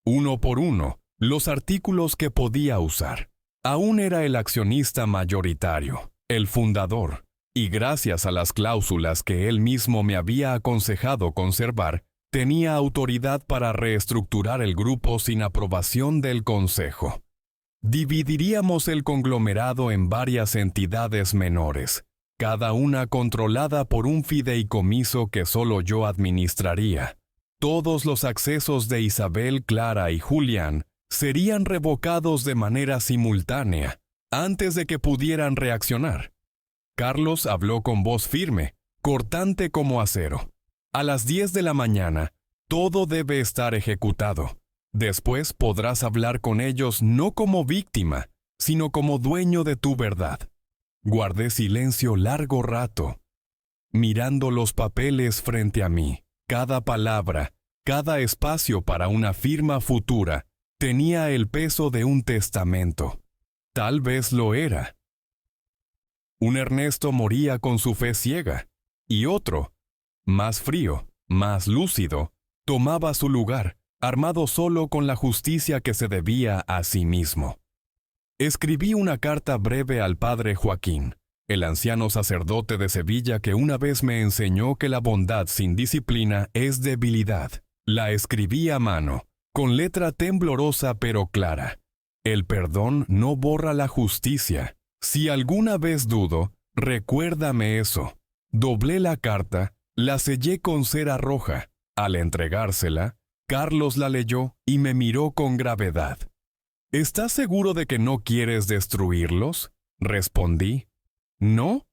uno por uno, los artículos que podía usar. Aún era el accionista mayoritario, el fundador, y gracias a las cláusulas que él mismo me había aconsejado conservar, tenía autoridad para reestructurar el grupo sin aprobación del consejo. Dividiríamos el conglomerado en varias entidades menores, cada una controlada por un fideicomiso que solo yo administraría. Todos los accesos de Isabel, Clara y Julián serían revocados de manera simultánea, antes de que pudieran reaccionar. Carlos habló con voz firme, cortante como acero. A las 10 de la mañana, todo debe estar ejecutado. Después podrás hablar con ellos no como víctima, sino como dueño de tu verdad. Guardé silencio largo rato, mirando los papeles frente a mí. Cada palabra, cada espacio para una firma futura, tenía el peso de un testamento. Tal vez lo era. Un Ernesto moría con su fe ciega, y otro, más frío, más lúcido, tomaba su lugar, armado solo con la justicia que se debía a sí mismo. Escribí una carta breve al padre Joaquín, el anciano sacerdote de Sevilla que una vez me enseñó que la bondad sin disciplina es debilidad. La escribí a mano, con letra temblorosa pero clara. El perdón no borra la justicia. Si alguna vez dudo, recuérdame eso. Doblé la carta, la sellé con cera roja. Al entregársela, Carlos la leyó y me miró con gravedad. ¿Estás seguro de que no quieres destruirlos? Respondí. ¿No?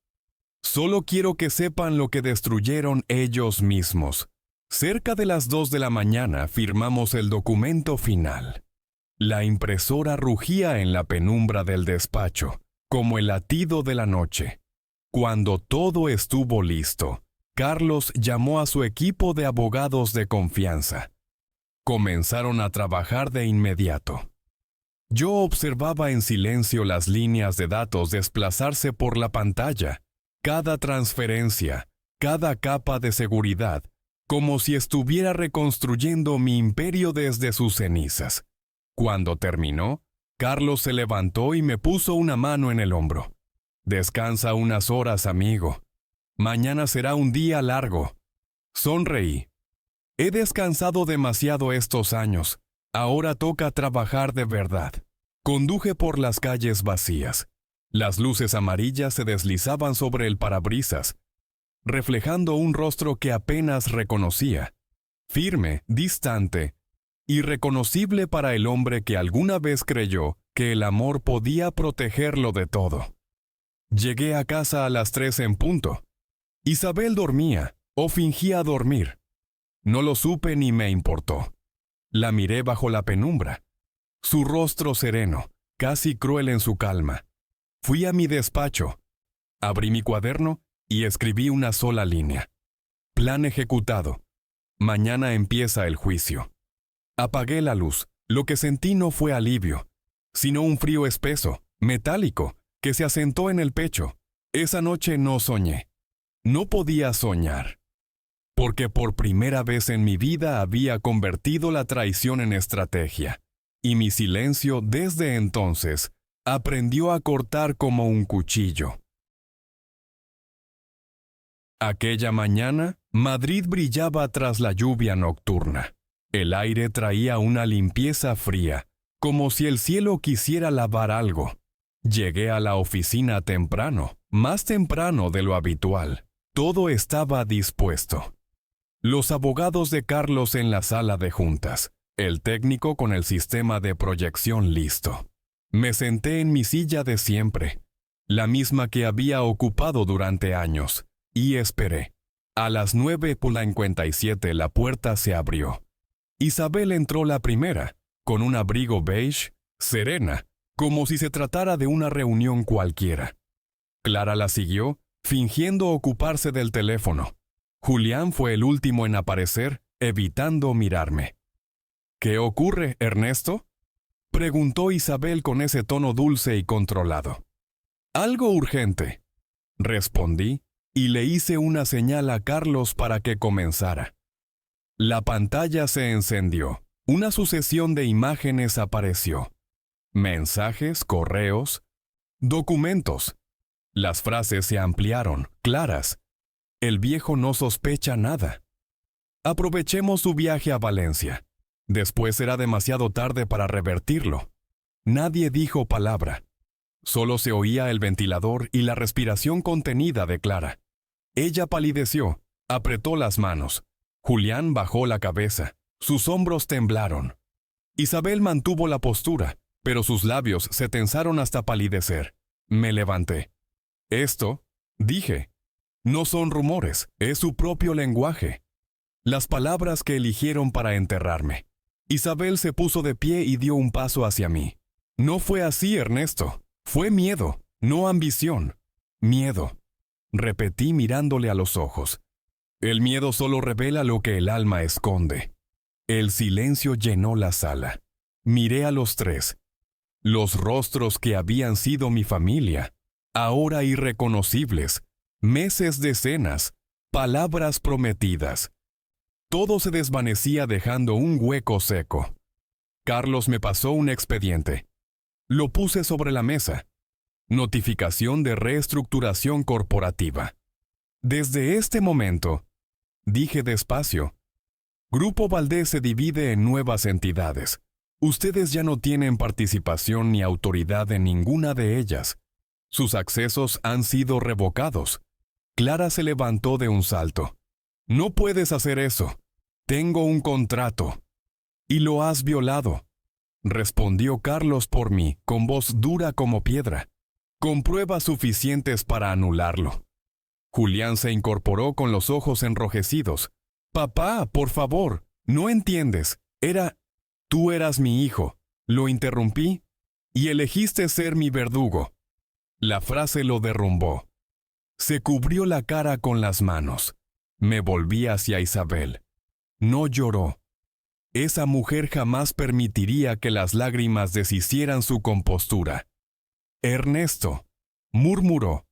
Solo quiero que sepan lo que destruyeron ellos mismos. Cerca de las 2 de la mañana firmamos el documento final. La impresora rugía en la penumbra del despacho, como el latido de la noche. Cuando todo estuvo listo, Carlos llamó a su equipo de abogados de confianza. Comenzaron a trabajar de inmediato. Yo observaba en silencio las líneas de datos desplazarse por la pantalla, cada transferencia, cada capa de seguridad, como si estuviera reconstruyendo mi imperio desde sus cenizas. Cuando terminó, Carlos se levantó y me puso una mano en el hombro. Descansa unas horas, amigo. Mañana será un día largo. Sonreí. He descansado demasiado estos años. Ahora toca trabajar de verdad. Conduje por las calles vacías. Las luces amarillas se deslizaban sobre el parabrisas, reflejando un rostro que apenas reconocía. Firme, distante, irreconocible para el hombre que alguna vez creyó que el amor podía protegerlo de todo. Llegué a casa a las 3 en punto. Isabel dormía, o fingía dormir. No lo supe ni me importó. La miré bajo la penumbra. Su rostro sereno, casi cruel en su calma. Fui a mi despacho. Abrí mi cuaderno y escribí una sola línea. Plan ejecutado. Mañana empieza el juicio. Apagué la luz. Lo que sentí no fue alivio, sino un frío espeso, metálico, que se asentó en el pecho. Esa noche no soñé. No podía soñar. Porque por primera vez en mi vida había convertido la traición en estrategia, y mi silencio desde entonces aprendió a cortar como un cuchillo. Aquella mañana, Madrid brillaba tras la lluvia nocturna. El aire traía una limpieza fría, como si el cielo quisiera lavar algo. Llegué a la oficina temprano, más temprano de lo habitual. Todo estaba dispuesto. Los abogados de Carlos en la sala de juntas, el técnico con el sistema de proyección listo. Me senté en mi silla de siempre, la misma que había ocupado durante años, y esperé. A las 9:57 la puerta se abrió. Isabel entró la primera, con un abrigo beige, serena, como si se tratara de una reunión cualquiera. Clara la siguió, fingiendo ocuparse del teléfono. Julián fue el último en aparecer, evitando mirarme. ¿Qué ocurre, Ernesto?, preguntó Isabel con ese tono dulce y controlado. Algo urgente, respondí, y le hice una señal a Carlos para que comenzara. La pantalla se encendió. Una sucesión de imágenes apareció. Mensajes, correos, documentos. Las frases se ampliaron, claras. El viejo no sospecha nada. Aprovechemos su viaje a Valencia. Después será demasiado tarde para revertirlo. Nadie dijo palabra. Solo se oía el ventilador y la respiración contenida de Clara. Ella palideció, apretó las manos. Julián bajó la cabeza. Sus hombros temblaron. Isabel mantuvo la postura, pero sus labios se tensaron hasta palidecer. Me levanté. Esto, dije, no son rumores, es su propio lenguaje. Las palabras que eligieron para enterrarme. Isabel se puso de pie y dio un paso hacia mí. No fue así, Ernesto. Fue miedo, no ambición. Miedo. Repetí mirándole a los ojos. El miedo solo revela lo que el alma esconde. El silencio llenó la sala. Miré a los tres. Los rostros que habían sido mi familia, ahora irreconocibles, meses de cenas, palabras prometidas. Todo se desvanecía dejando un hueco seco. Carlos me pasó un expediente. Lo puse sobre la mesa. Notificación de reestructuración corporativa. Desde este momento, dije despacio, Grupo Valdés se divide en nuevas entidades. Ustedes ya no tienen participación ni autoridad en ninguna de ellas. Sus accesos han sido revocados. Clara se levantó de un salto. No puedes hacer eso. Tengo un contrato. Y lo has violado, respondió Carlos por mí, con voz dura como piedra, con pruebas suficientes para anularlo. Julián se incorporó con los ojos enrojecidos. Papá, por favor, no entiendes. Tú eras mi hijo. Lo interrumpí y elegiste ser mi verdugo. La frase lo derrumbó. Se cubrió la cara con las manos. Me volví hacia Isabel. No lloró. Esa mujer jamás permitiría que las lágrimas deshicieran su compostura. Ernesto, murmuró.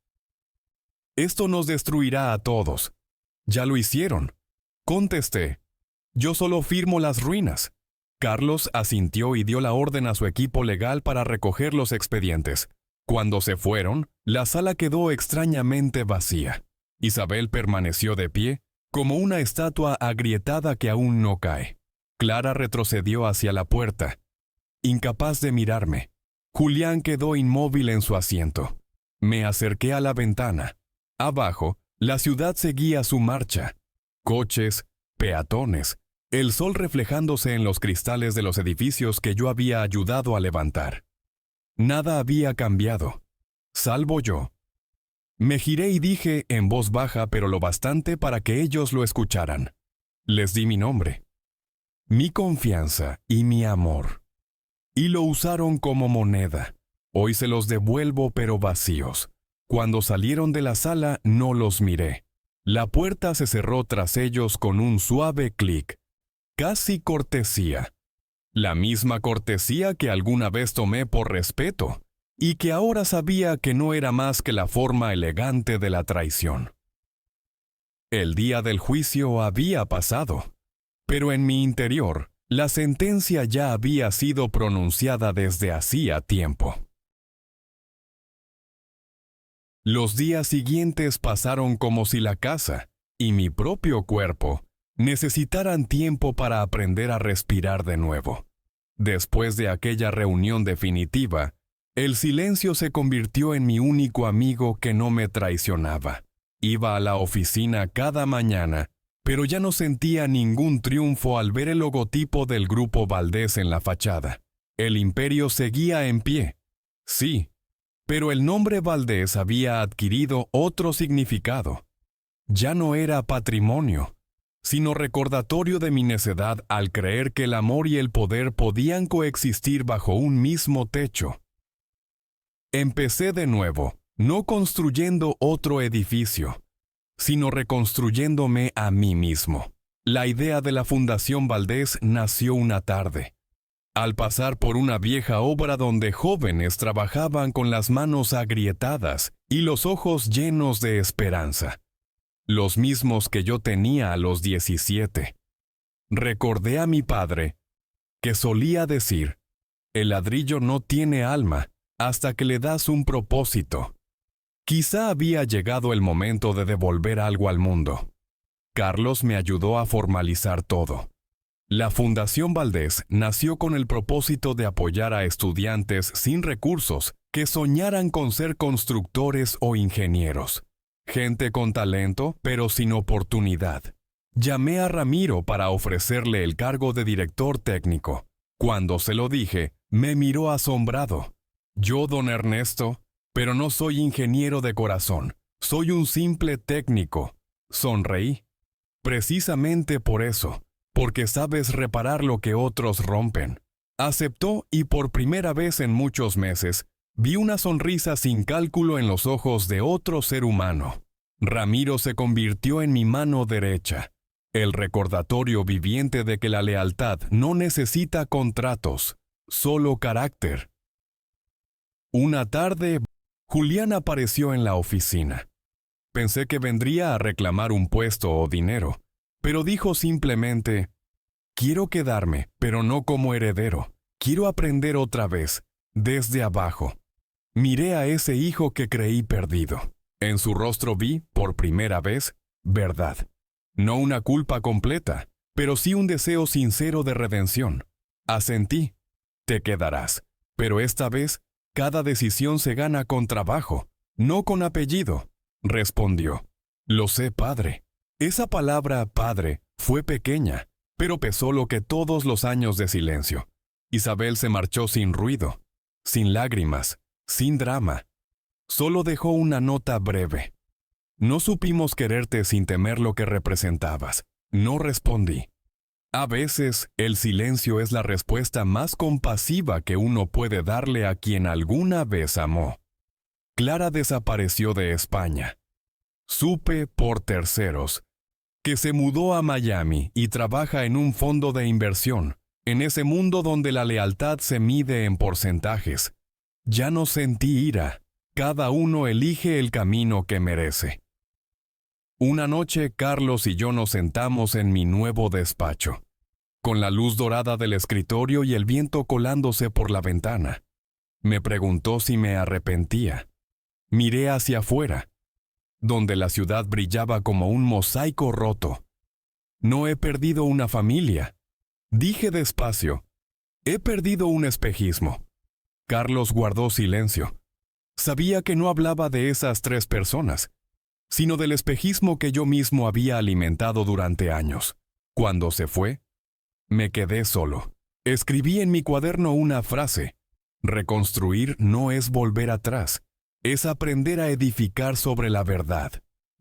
Esto nos destruirá a todos. Ya lo hicieron. Contesté. Yo solo firmo las ruinas. Carlos asintió y dio la orden a su equipo legal para recoger los expedientes. Cuando se fueron, la sala quedó extrañamente vacía. Isabel permaneció de pie, como una estatua agrietada que aún no cae. Clara retrocedió hacia la puerta, incapaz de mirarme. Julián quedó inmóvil en su asiento. Me acerqué a la ventana. Abajo, la ciudad seguía su marcha. Coches, peatones, el sol reflejándose en los cristales de los edificios que yo había ayudado a levantar. Nada había cambiado, salvo yo. Me giré y dije en voz baja, pero lo bastante para que ellos lo escucharan. Les di mi nombre, mi confianza y mi amor. Y lo usaron como moneda. Hoy se los devuelvo, pero vacíos. Cuando salieron de la sala, no los miré. La puerta se cerró tras ellos con un suave clic. Casi cortesía. La misma cortesía que alguna vez tomé por respeto, y que ahora sabía que no era más que la forma elegante de la traición. El día del juicio había pasado, pero en mi interior, la sentencia ya había sido pronunciada desde hacía tiempo. Los días siguientes pasaron como si la casa y mi propio cuerpo necesitaran tiempo para aprender a respirar de nuevo. Después de aquella reunión definitiva, el silencio se convirtió en mi único amigo que no me traicionaba. Iba a la oficina cada mañana, pero ya no sentía ningún triunfo al ver el logotipo del Grupo Valdés en la fachada. El imperio seguía en pie. Sí, pero el nombre Valdés había adquirido otro significado. Ya no era patrimonio, sino recordatorio de mi necedad al creer que el amor y el poder podían coexistir bajo un mismo techo. Empecé de nuevo, no construyendo otro edificio, sino reconstruyéndome a mí mismo. La idea de la Fundación Valdés nació una tarde, al pasar por una vieja obra donde jóvenes trabajaban con las manos agrietadas y los ojos llenos de esperanza, los mismos que yo tenía a los 17. Recordé a mi padre, que solía decir, el ladrillo no tiene alma hasta que le das un propósito. Quizá había llegado el momento de devolver algo al mundo. Carlos me ayudó a formalizar todo. La Fundación Valdés nació con el propósito de apoyar a estudiantes sin recursos que soñaran con ser constructores o ingenieros. Gente con talento, pero sin oportunidad. Llamé a Ramiro para ofrecerle el cargo de director técnico. Cuando se lo dije, me miró asombrado. Yo, don Ernesto, pero no soy ingeniero de corazón. Soy un simple técnico. Sonreí. Precisamente por eso, porque sabes reparar lo que otros rompen. Aceptó y por primera vez en muchos meses, vi una sonrisa sin cálculo en los ojos de otro ser humano. Ramiro se convirtió en mi mano derecha, el recordatorio viviente de que la lealtad no necesita contratos, solo carácter. Una tarde, Julián apareció en la oficina. Pensé que vendría a reclamar un puesto o dinero, pero dijo simplemente, quiero quedarme, pero no como heredero. Quiero aprender otra vez, desde abajo. Miré a ese hijo que creí perdido. En su rostro vi, por primera vez, verdad. No una culpa completa, pero sí un deseo sincero de redención. Asentí. Te quedarás. Pero esta vez, cada decisión se gana con trabajo, no con apellido. Respondió. Lo sé, padre. Esa palabra, padre, fue pequeña, pero pesó lo que todos los años de silencio. Isabel se marchó sin ruido, sin lágrimas, sin drama. Solo dejó una nota breve. No supimos quererte sin temer lo que representabas. No respondí. A veces, el silencio es la respuesta más compasiva que uno puede darle a quien alguna vez amó. Clara desapareció de España. Supe, por terceros, que se mudó a Miami y trabaja en un fondo de inversión, en ese mundo donde la lealtad se mide en porcentajes. Ya no sentí ira. Cada uno elige el camino que merece. Una noche, Carlos y yo nos sentamos en mi nuevo despacho, con la luz dorada del escritorio y el viento colándose por la ventana. Me preguntó si me arrepentía. Miré hacia afuera, donde la ciudad brillaba como un mosaico roto. No he perdido una familia. Dije despacio. He perdido un espejismo. Carlos guardó silencio. Sabía que no hablaba de esas 3 personas, sino del espejismo que yo mismo había alimentado durante años. Cuando se fue, me quedé solo. Escribí en mi cuaderno una frase. Reconstruir no es volver atrás, es aprender a edificar sobre la verdad.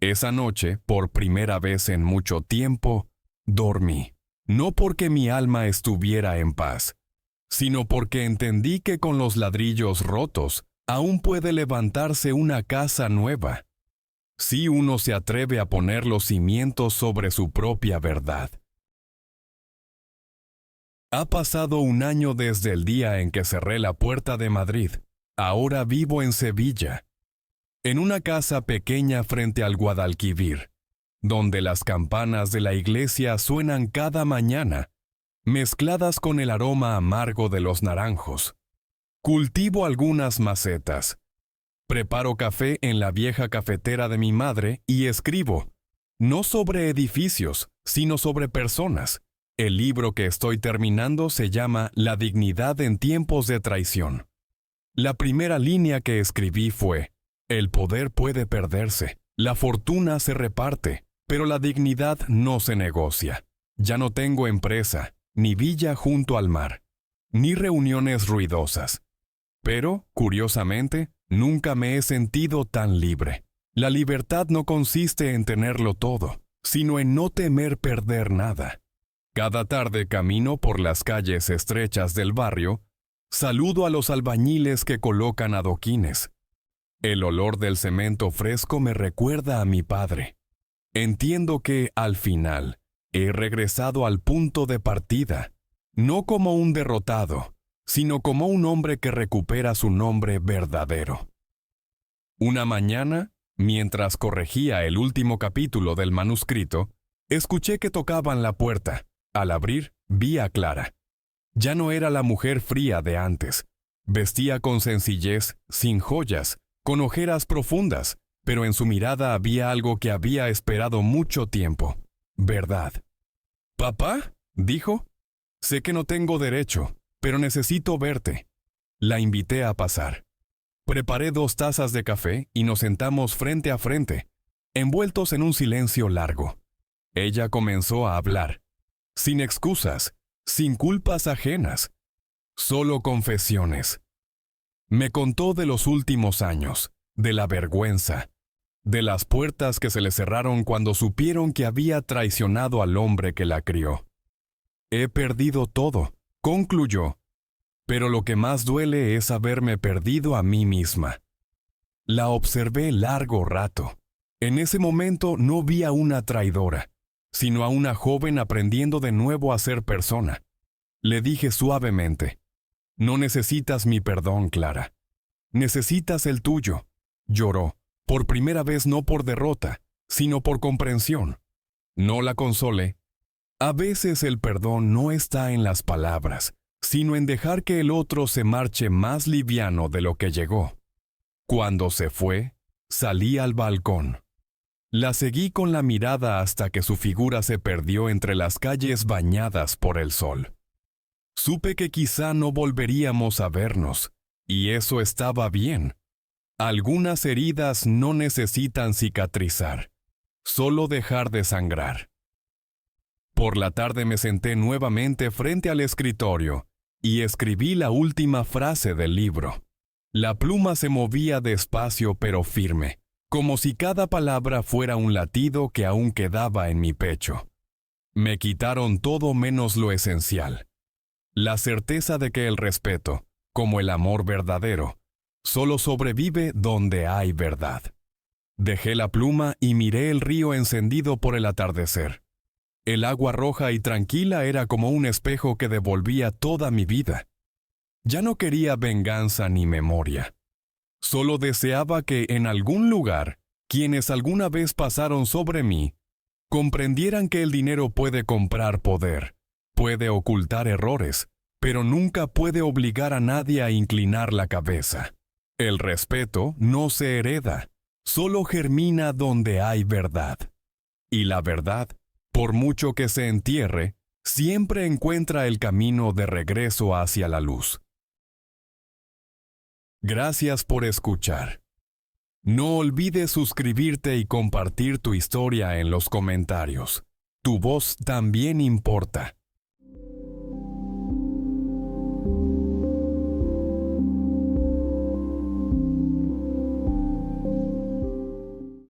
Esa noche, por primera vez en mucho tiempo, dormí. No porque mi alma estuviera en paz, sino porque entendí que con los ladrillos rotos, aún puede levantarse una casa nueva, si uno se atreve a poner los cimientos sobre su propia verdad. Ha pasado un año desde el día en que cerré la puerta de Madrid. Ahora vivo en Sevilla, en una casa pequeña frente al Guadalquivir, donde las campanas de la iglesia suenan cada mañana, mezcladas con el aroma amargo de los naranjos. Cultivo algunas macetas. Preparo café en la vieja cafetera de mi madre y escribo, no sobre edificios, sino sobre personas. El libro que estoy terminando se llama La dignidad en tiempos de traición. La primera línea que escribí fue, el poder puede perderse, la fortuna se reparte, pero la dignidad no se negocia. Ya no tengo empresa, ni villa junto al mar, ni reuniones ruidosas. Pero, curiosamente, nunca me he sentido tan libre. La libertad no consiste en tenerlo todo, sino en no temer perder nada. Cada tarde camino por las calles estrechas del barrio, saludo a los albañiles que colocan adoquines. El olor del cemento fresco me recuerda a mi padre. Entiendo que, al final, he regresado al punto de partida, no como un derrotado, sino como un hombre que recupera su nombre verdadero. Una mañana, mientras corregía el último capítulo del manuscrito, escuché que tocaban la puerta. Al abrir, vi a Clara. Ya no era la mujer fría de antes. Vestía con sencillez, sin joyas, con ojeras profundas, pero en su mirada había algo que había esperado mucho tiempo. Verdad. «¿Papá?», dijo. «Sé que no tengo derecho, pero necesito verte». La invité a pasar. Preparé 2 tazas de café y nos sentamos frente a frente, envueltos en un silencio largo. Ella comenzó a hablar, sin excusas, sin culpas ajenas, solo confesiones. Me contó de los últimos años, de la vergüenza, de las puertas que se le cerraron cuando supieron que había traicionado al hombre que la crió. «He perdido todo», concluyó, «pero lo que más duele es haberme perdido a mí misma». La observé largo rato. En ese momento no vi a una traidora, sino a una joven aprendiendo de nuevo a ser persona. Le dije suavemente, «No necesitas mi perdón, Clara. Necesitas el tuyo». Lloró, por primera vez no por derrota, sino por comprensión. No la consolé. A veces el perdón no está en las palabras, sino en dejar que el otro se marche más liviano de lo que llegó. Cuando se fue, salí al balcón. La seguí con la mirada hasta que su figura se perdió entre las calles bañadas por el sol. Supe que quizá no volveríamos a vernos, y eso estaba bien. Algunas heridas no necesitan cicatrizar, solo dejar de sangrar. Por la tarde me senté nuevamente frente al escritorio y escribí la última frase del libro. La pluma se movía despacio pero firme, como si cada palabra fuera un latido que aún quedaba en mi pecho. Me quitaron todo menos lo esencial. La certeza de que el respeto, como el amor verdadero, solo sobrevive donde hay verdad. Dejé la pluma y miré el río encendido por el atardecer. El agua roja y tranquila era como un espejo que devolvía toda mi vida. Ya no quería venganza ni memoria. Solo deseaba que en algún lugar, quienes alguna vez pasaron sobre mí, comprendieran que el dinero puede comprar poder, puede ocultar errores, pero nunca puede obligar a nadie a inclinar la cabeza. El respeto no se hereda, solo germina donde hay verdad. Y la verdad, por mucho que se entierre, siempre encuentra el camino de regreso hacia la luz. Gracias por escuchar. No olvides suscribirte y compartir tu historia en los comentarios. Tu voz también importa.